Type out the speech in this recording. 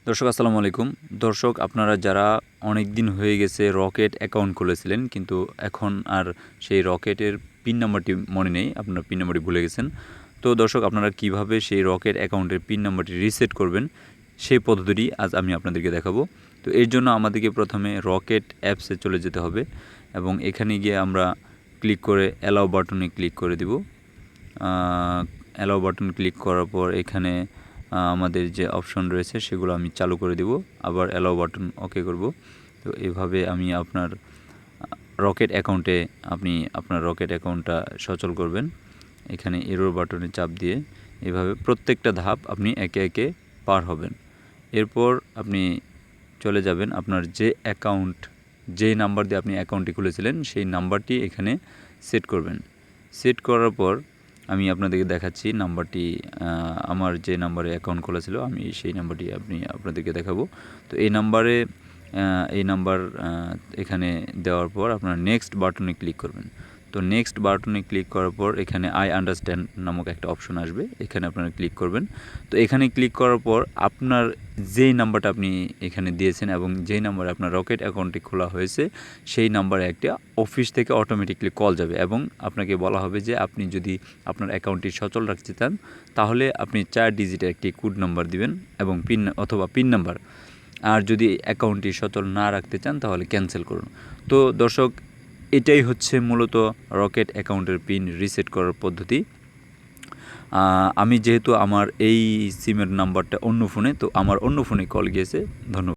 দর্শক আসসালামু আলাইকুম। দর্শক আপনারা যারা অনেক দিন হয়ে গেছে রকেট অ্যাকাউন্ট খুলেছিলেন কিন্তু এখন আর সেই রকেটের পিন নাম্বারটি মনে নেই, আপনারা পিন নাম্বারটি ভুলে গেছেন। তো দর্শক আপনারা কিভাবে সেই রকেট অ্যাকাউন্টের পিন নাম্বারটি রিসেট করবেন সেই পদ্ধতিটি আজ আমি আপনাদেরকে দেখাবো। তো এর জন্য আমাদেরকে প্রথমে রকেট অ্যাপসে চলে যেতে হবে এবং এখানে গিয়ে আমরা ক্লিক করে অ্যালাউ বাটনে ক্লিক করে দিব। অ্যালাউ বাটন ক্লিক করার পর এখানে আমাদের যে অপশন রয়েছে সেগুলো আমি চালু করে দিব, আবার অ্যালাউ বাটন ওকে করব। তো এভাবে আমি আপনার রকেট অ্যাকাউন্টে আপনার রকেট অ্যাকাউন্টটা সচল করবেন। এখানে এরর বাটনে চাপ দিয়ে এভাবে প্রত্যেকটা ধাপ আপনি একে একে পার হবেন। এরপর আপনি চলে যাবেন আপনার যে নাম্বার দিয়ে আপনি অ্যাকাউন্টটি খুলেছিলেন সেই নাম্বারটি এখানে সেট করবেন। সেট করার পর আমি আপনাদেরকে দেখাচ্ছি নাম্বারটি, আমার যে নাম্বারে অ্যাকাউন্ট খোলা ছিল আমি সেই নাম্বারটি আপনাদেরকে দেখাবো। তো এই নাম্বার এখানে দেওয়ার পর আপনার নেক্সট বাটনে ক্লিক করবেন। তো নেক্সট বাটনে ক্লিক করার পর এখানে আই আন্ডারস্ট্যান্ড নামক একটা অপশন আসবে, এখানে আপনারা ক্লিক করবেন। তো এখানে ক্লিক করার পর আপনার যেই নাম্বারটা আপনি এখানে দিয়েছেন এবং যেই নাম্বারে আপনার রকেট অ্যাকাউন্টটি খোলা হয়েছে সেই নাম্বারে একটা অফিস থেকে অটোমেটিকলি কল যাবে এবং আপনাকে বলা হবে যে আপনি যদি আপনার অ্যাকাউন্টটি সচল রাখতে চান তাহলে আপনি 4 ডিজিটের একটি কোড নাম্বার দিবেন এবং পিন নাম্বার। আর যদি অ্যাকাউন্টটি সচল না রাখতে চান তাহলে ক্যান্সেল করুন। তো দর্শক এটাই হচ্ছে মূলত রকেট অ্যাকাউন্টের পিন রিসেট করার পদ্ধতি। আমি যেহেতু আমার এই সিমের নাম্বারটা অন্য ফোনে, তো আমার অন্য ফোনে কল গিয়েছে। ধন্যবাদ।